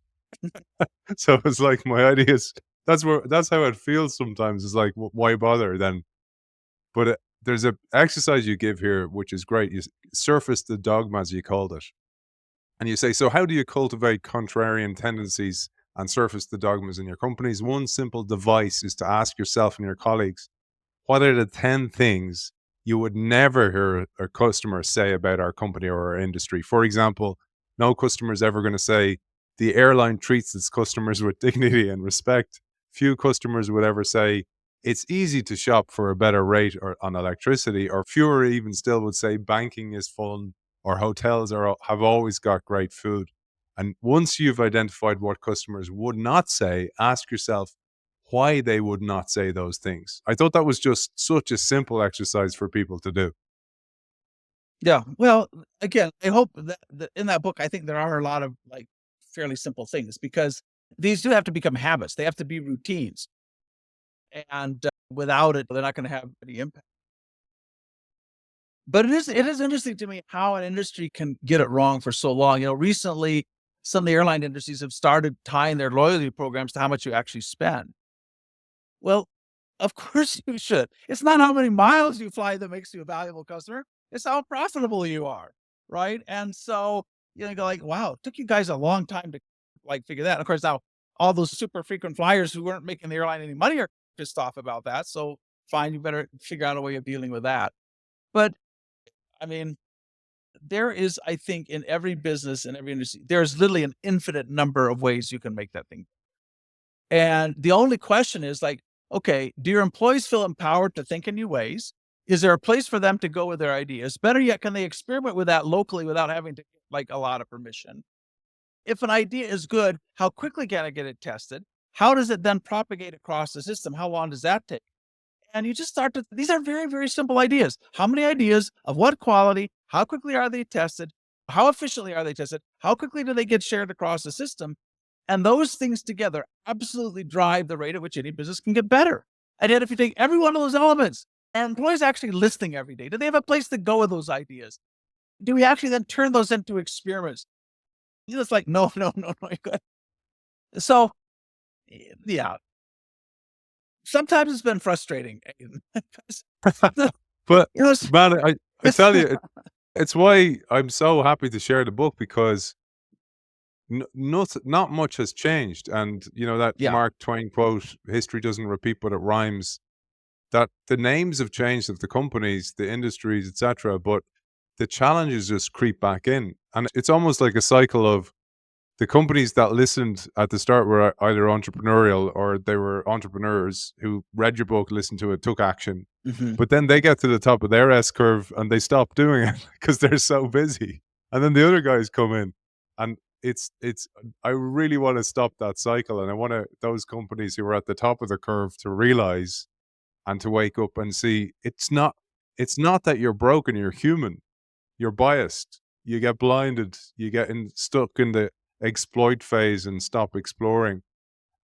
So it was like, my ideas, that's how it feels sometimes. It's like, why bother then? But there's a exercise you give here, which is great. You surface the dogmas, you called it. And you say, so how do you cultivate contrarian tendencies and surface the dogmas in your companies? One simple device is to ask yourself and your colleagues, what are the 10 things you would never hear a customer say about our company or our industry? For example, no customer is ever going to say the airline treats its customers with dignity and respect. Few customers would ever say it's easy to shop for a better rate or on electricity, or fewer even still would say banking is fun or hotels have always got great food. And once you've identified what customers would not say, ask yourself, why they would not say those things. I thought that was just such a simple exercise for people to do. Yeah. Well, again, I hope that in that book, I think there are a lot of like fairly simple things because these do have to become habits. They have to be routines. And without it, they're not going to have any impact. But it is interesting to me how an industry can get it wrong for so long. Recently, some of the airline industries have started tying their loyalty programs to how much you actually spend. Well, of course you should. It's not how many miles you fly that makes you a valuable customer. It's how profitable you are, right? And so, you go like, wow, it took you guys a long time to like figure that. And of course, now all those super frequent flyers who weren't making the airline any money are pissed off about that. So fine, you better figure out a way of dealing with that. But I mean, there is, I think, in every business and every industry, there's literally an infinite number of ways you can make that thing. And the only question is like, okay, do your employees feel empowered to think in new ways? Is there a place for them to go with their ideas? Better yet, can they experiment with that locally without having to get like a lot of permission? If an idea is good, how quickly can I get it tested? How does it then propagate across the system? How long does that take? And you just start to, these are very, very simple ideas. How many ideas of what quality? How quickly are they tested? How efficiently are they tested? How quickly do they get shared across the system? And those things together absolutely drive the rate at which any business can get better. And yet, if you take every one of those elements, are employees actually listening every day? Do they have a place to go with those ideas? Do we actually then turn those into experiments? It's like, no, no, no, no. So, yeah, sometimes it's been frustrating. But You know, it's, man, I it's tell you, it's why I'm so happy to share the book because not much has changed. And that yeah, Mark Twain quote, "History doesn't repeat, but it rhymes." That the names have changed of the companies, the industries, etc., but the challenges just creep back in, and it's almost like a cycle of the companies that listened at the start were either entrepreneurial or they were entrepreneurs who read your book, listened to it, took action. hmm But then they get to the top of their S curve and they stop doing it because they're so busy. And then the other guys come in. And it's I really want to stop that cycle. And I want those companies who are at the top of the curve to realize and to wake up and see it's not that you're broken, you're human, you're biased, you get blinded, you get stuck in the exploit phase and stop exploring.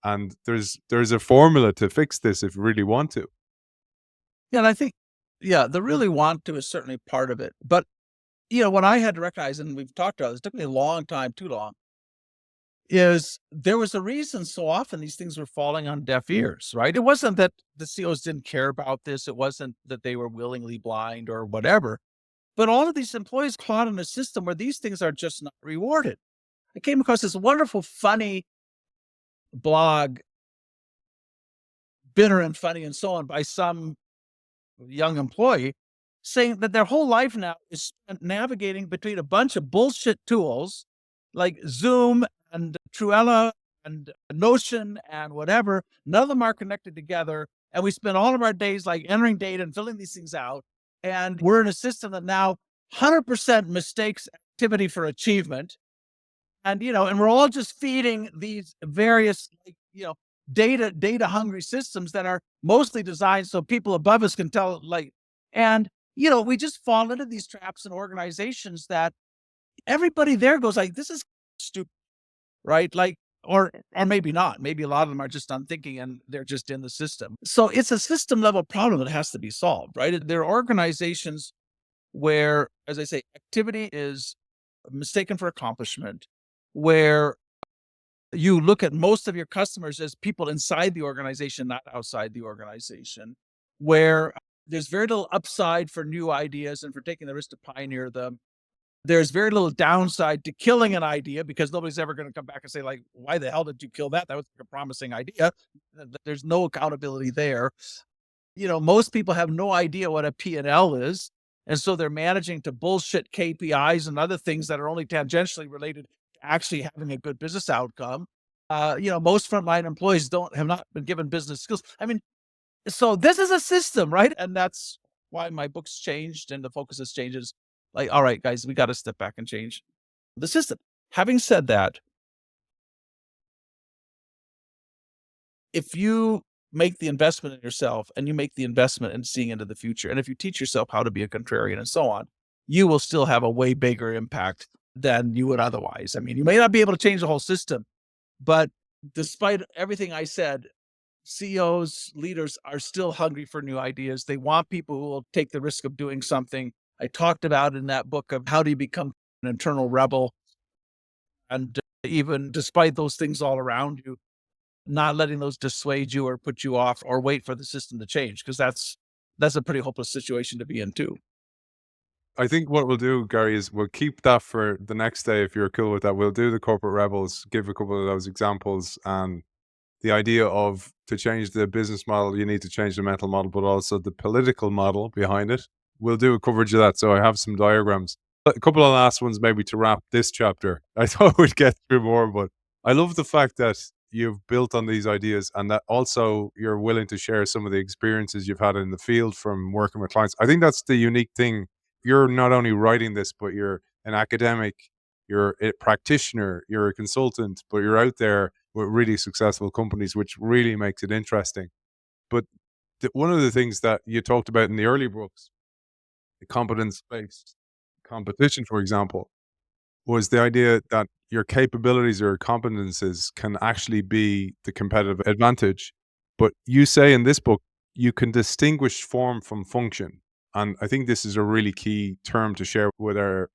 And there's a formula to fix this if you really want to. yeah. And I think, yeah, the really want to is certainly part of it. But what I had to recognize, and we've talked about this, it took me a long time, too long, is there was a reason so often these things were falling on deaf ears, right? It wasn't that the CEOs didn't care about this. It wasn't that they were willingly blind or whatever. But all of these employees caught in a system where these things are just not rewarded. I came across this wonderful, funny blog, bitter and funny and so on, by some young employee saying that their whole life now is spent navigating between a bunch of bullshit tools like Zoom and Truella and Notion and whatever. None of them are connected together. And we spend all of our days like entering data and filling these things out. And we're in a system that now 100% mistakes activity for achievement. And we're all just feeding these various, like, data hungry systems that are mostly designed so people above us can tell, like, and, we just fall into these traps and organizations that everybody there goes like, this is stupid, right? Like, or maybe not. Maybe a lot of them are just unthinking and they're just in the system. So it's a system level problem that has to be solved, right? There are organizations where, as I say, activity is mistaken for accomplishment, where you look at most of your customers as people inside the organization, not outside the organization, where there's very little upside for new ideas and for taking the risk to pioneer them. There's very little downside to killing an idea because nobody's ever going to come back and say, like, why the hell did you kill that? That was a promising idea. There's no accountability there. Most people have no idea what a P&L is. And so they're managing to bullshit KPIs and other things that are only tangentially related to actually having a good business outcome. Most frontline employees have not been given business skills. I mean, so this is a system, right? And that's why my book's changed and the focus has changes. Like, all right, guys, we got to step back and change the system. Having said that, if you make the investment in yourself and you make the investment in seeing into the future, and if you teach yourself how to be a contrarian and so on, you will still have a way bigger impact than you would otherwise. I mean, you may not be able to change the whole system, but despite everything I said, CEOs, leaders are still hungry for new ideas. They want people who will take the risk of doing something. I talked about in that book of how do you become an internal rebel. And even despite those things all around you, not letting those dissuade you or put you off or wait for the system to change, because that's a pretty hopeless situation to be in too. I think what we'll do, Gary, is we'll keep that for the next day if you're cool with that. We'll do the corporate rebels, give a couple of those examples, and the idea of to change the business model, you need to change the mental model, but also the political model behind it. We'll do a coverage of that. So I have some diagrams. A couple of last ones maybe to wrap this chapter. I thought we'd get through more, but I love the fact that you've built on these ideas and that also you're willing to share some of the experiences you've had in the field from working with clients. I think that's the unique thing. You're not only writing this, but you're an academic, you're a practitioner, you're a consultant, but you're out there with really successful companies, which really makes it interesting. But one of the things that you talked about in the early books, the competence-based competition, for example, was the idea that your capabilities or competences can actually be the competitive advantage. But you say in this book, you can distinguish form from function. And I think this is a really key term to share with our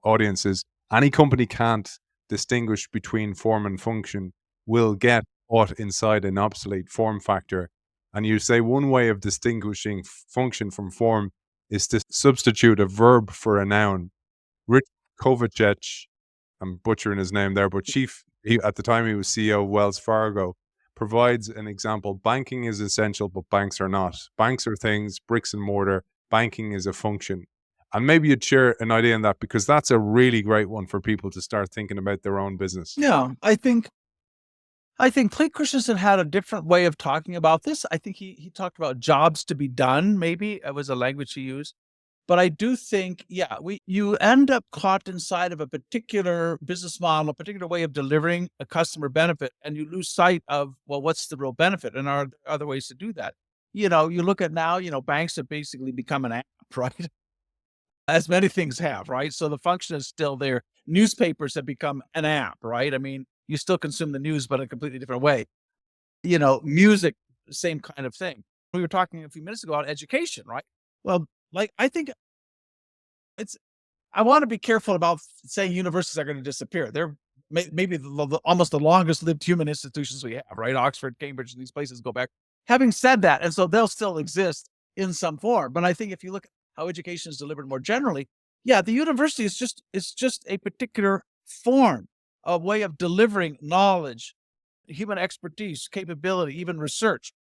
audiences. Any company can't distinguish between form and function will get caught inside an obsolete form factor. And you say one way of distinguishing function from form is to substitute a verb for a noun. Rich Kovacic, I'm butchering his name there, but at the time he was CEO of Wells Fargo, provides an example. Banking is essential, but banks are not. Banks are things, bricks and mortar. Banking is a function. And maybe you'd share an idea on that because that's a really great one for people to start thinking about their own business. Yeah, I think Clay Christensen had a different way of talking about this. I think he talked about jobs to be done, maybe it was a language he used. But I do think, yeah, you end up caught inside of a particular business model, a particular way of delivering a customer benefit, and you lose sight of, well, what's the real benefit? And are there other ways to do that? You look at now, banks have basically become an app, right? As many things have, right? So the function is still there. Newspapers have become an app, right? I mean, you still consume the news, but in a completely different way. Music, same kind of thing. We were talking a few minutes ago about education, right? Well, like, I think I want to be careful about saying universities are going to disappear. They're maybe almost the longest lived human institutions we have, right? Oxford, Cambridge, and these places go back. Having said that, and so they'll still exist in some form. But I think if you look at how education is delivered more generally, yeah, the university is just a particular form, a way of delivering knowledge, human expertise, capability, even research.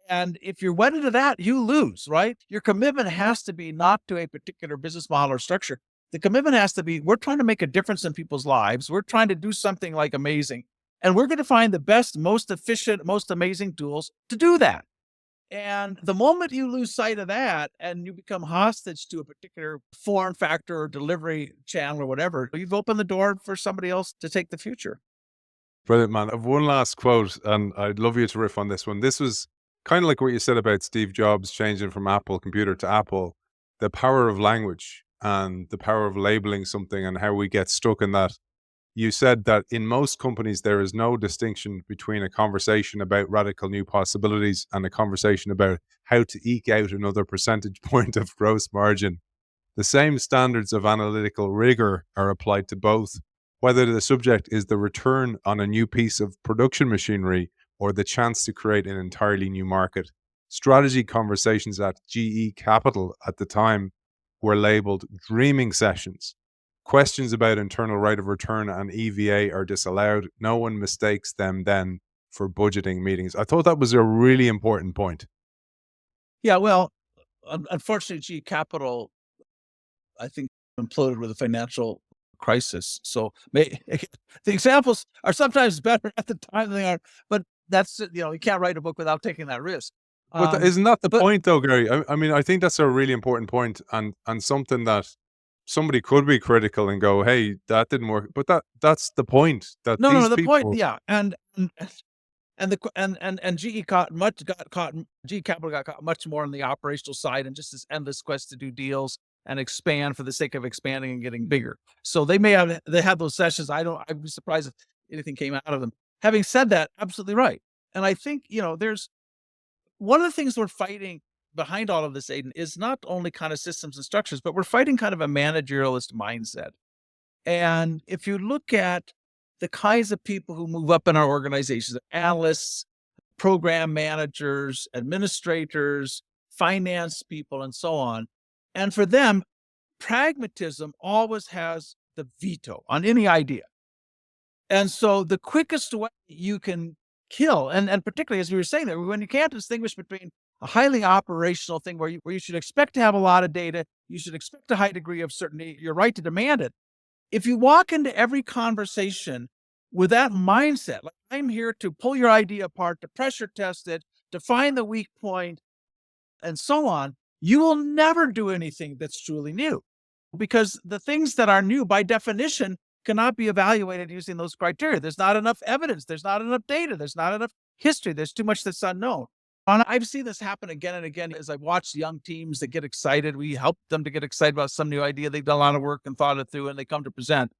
And if you're wedded to that, you lose, right? Your commitment has to be not to a particular business model or structure. The commitment has to be, we're trying to make a difference in people's lives. We're trying to do something like amazing. And we're going to find the best, most efficient, most amazing tools to do that. And the moment you lose sight of that and you become hostage to a particular form factor or delivery channel or whatever, you've opened the door for somebody else to take the future. Brilliant, man. I have one last quote, and I'd love you to riff on this one. This was kind of like what you said about Steve Jobs changing from Apple computer to Apple, the power of language and the power of labeling something and how we get stuck in that. You said that in most companies, there is no distinction between a conversation about radical new possibilities and a conversation about how to eke out another percentage point of gross margin. The same standards of analytical rigor are applied to both, whether the subject is the return on a new piece of production machinery or the chance to create an entirely new market. Strategy conversations at GE Capital at the time were labeled dreaming sessions, questions about internal rate of return and EVA are disallowed. No one mistakes them then for budgeting meetings. I thought that was a really important point. Yeah, well, unfortunately, G Capital, I think, imploded with a financial crisis. So the examples are sometimes better at the time than they are, but that's, you can't write a book without taking that risk. But isn't that the But point, though, Gary? I mean, I think that's a really important point, and something that somebody could be critical and go, "Hey, that didn't work." But that's the point, that no, these the point, people. yeah, and GE got caught. GE Capital got caught much more on the operational side and just this endless quest to do deals and expand for the sake of expanding and getting bigger. So they had those sessions. I'd be surprised if anything came out of them. Having said that, absolutely right. And I think, there's one of the things we're fighting behind all of this, Aiden, is not only kind of systems and structures, but we're fighting kind of a managerialist mindset. And if you look at the kinds of people who move up in our organizations, analysts, program managers, administrators, finance people, and so on, and for them, pragmatism always has the veto on any idea. And so the quickest way you can kill, and particularly as we were saying there, when you can't distinguish between a highly operational thing where you should expect to have a lot of data, you should expect a high degree of certainty, you're right to demand it. If you walk into every conversation with that mindset, like I'm here to pull your idea apart, to pressure test it, to find the weak point, and so on, you will never do anything that's truly new, because the things that are new by definition cannot be evaluated using those criteria. There's not enough evidence. There's not enough data. There's not enough history. There's too much that's unknown. And I've seen this happen again and again as I've watched young teams that get excited. We help them to get excited about some new idea. They've done a lot of work and thought it through, and they come to present.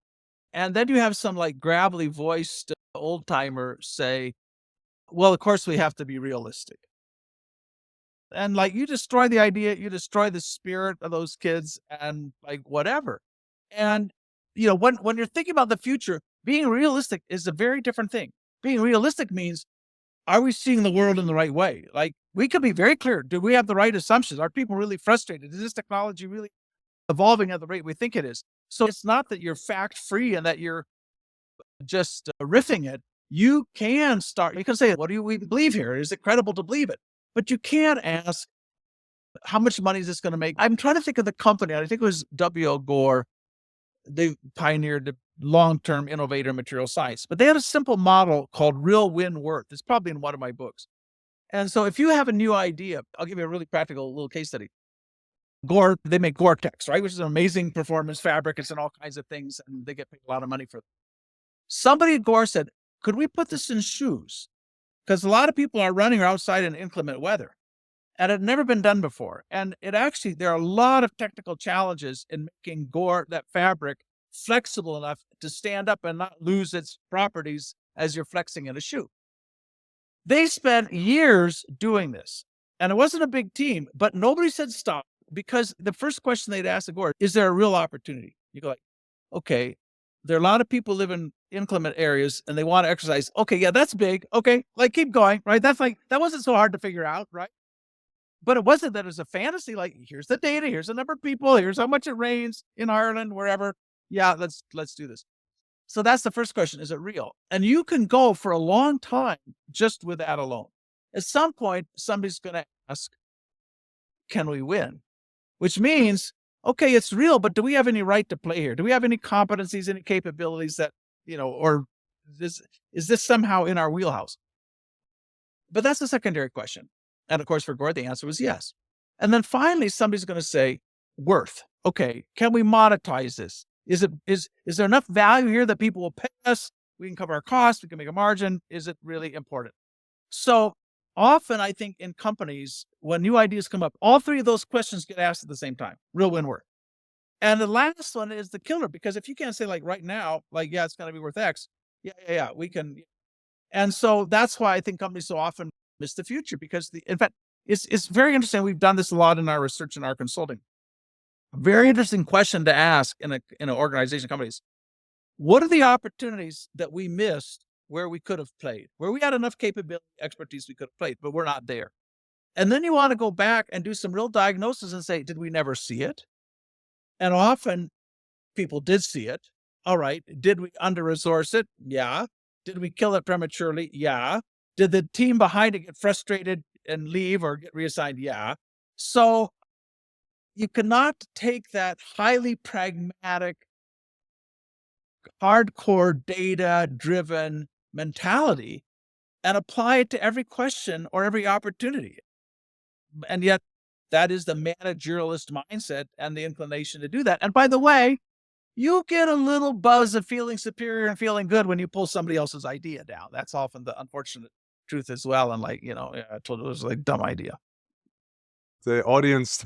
And then you have some like gravelly voiced old timer say, well, of course we have to be realistic. And like, you destroy the idea, you destroy the spirit of those kids and like whatever. And, when you're thinking about the future, being realistic is a very different thing. Being realistic means, are we seeing the world in the right way? Like, we could be very clear. Do we have the right assumptions? Are people really frustrated? Is this technology really evolving at the rate we think it is? So it's not that you're fact free and that you're just riffing it. You can say, what do we believe here? Is it credible to believe it? But you can't ask, how much money is this going to make? I'm trying to think of the company. I think it was W.O. Gore. They pioneered the long-term innovator in material science, but they had a simple model called real win worth. It's probably in one of my books. And so if you have a new idea, I'll give you a really practical little case study. Gore, they make Gore-Tex, right? Which is an amazing performance fabric. It's in all kinds of things, and they get paid a lot of money for it. Somebody at Gore said, could we put this in shoes? Because a lot of people are running outside in inclement weather. And it had never been done before. And there are a lot of technical challenges in making Gore, that fabric, flexible enough to stand up and not lose its properties as you're flexing in a shoe. They spent years doing this. And it wasn't a big team, but nobody said stop, because the first question they'd ask the Gore, is there a real opportunity? You go like, okay, there are a lot of people live in inclement areas and they want to exercise. Okay, yeah, that's big. Okay, like keep going, right? That wasn't so hard to figure out, right? But it wasn't that it was a fantasy, like, here's the data, here's the number of people, here's how much it rains in Ireland, wherever. Yeah, let's do this. So that's the first question. Is it real? And you can go for a long time just with that alone. At some point, somebody's going to ask, can we win? Which means, okay, it's real, but do we have any right to play here? Do we have any competencies, any capabilities that, or is this somehow in our wheelhouse? But that's the secondary question. And of course, for Gore, the answer was yes. And then finally, somebody's going to say, worth. Okay, can we monetize this? Is there enough value here that people will pay us? We can cover our costs. We can make a margin. Is it really important? So often, I think in companies, when new ideas come up, all three of those questions get asked at the same time. Real win worth. And the last one is the killer, because if you can't say like right now, like, yeah, it's going to be worth X. Yeah, we can. And so that's why I think companies so often miss the future, because in fact, it's very interesting. We've done this a lot in our research and our consulting. Very interesting question to ask in an organization, companies. What are the opportunities that we missed where we could have played, where we had enough capability, expertise, we could have played, but we're not there? And then you want to go back and do some real diagnosis and say, did we never see it? And often people did see it. All right. Did we under-resource it? Yeah. Did we kill it prematurely? Yeah. Did the team behind it get frustrated and leave or get reassigned? Yeah. So you cannot take that highly pragmatic, hardcore data-driven mentality and apply it to every question or every opportunity. And yet that is the managerialist mindset and the inclination to do that. And by the way, you get a little buzz of feeling superior and feeling good when you pull somebody else's idea down. That's often the unfortunate truth as well. And like, yeah, I told you it was like a dumb idea. The audience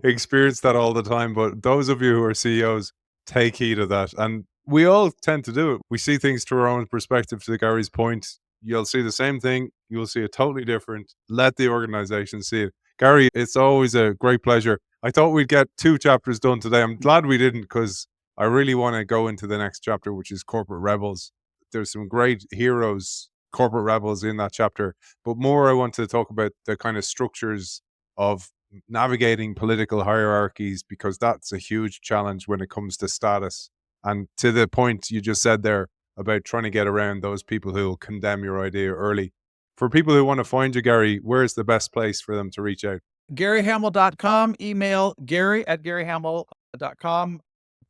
experience that all the time, but those of you who are CEOs, take heed of that. And we all tend to do it. We see things through our own perspective. To Gary's point, you'll see the same thing, you'll see it totally different. Let the organization see it. Gary, it's always a great pleasure. I thought we'd get 2 chapters done today. I'm glad we didn't, because I really want to go into the next chapter, which is corporate rebels. There's some great heroes, corporate rebels in that chapter. But more, I want to talk about the kind of structures of navigating political hierarchies, because that's a huge challenge when it comes to status. And to the point you just said there about trying to get around those people who will condemn your idea early. For people who want to find you, Gary, where's the best place for them to reach out? GaryHamel.com, email Gary@GaryHamel.com,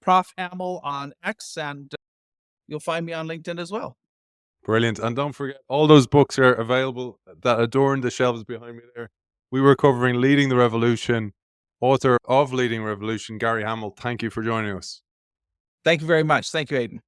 Prof. Hamel on X, and you'll find me on LinkedIn as well. Brilliant. And don't forget, all those books are available that adorn the shelves behind me there. We were covering Leading the Revolution. Author of Leading Revolution, Gary Hamel. Thank you for joining us. Thank you very much. Thank you, Aiden.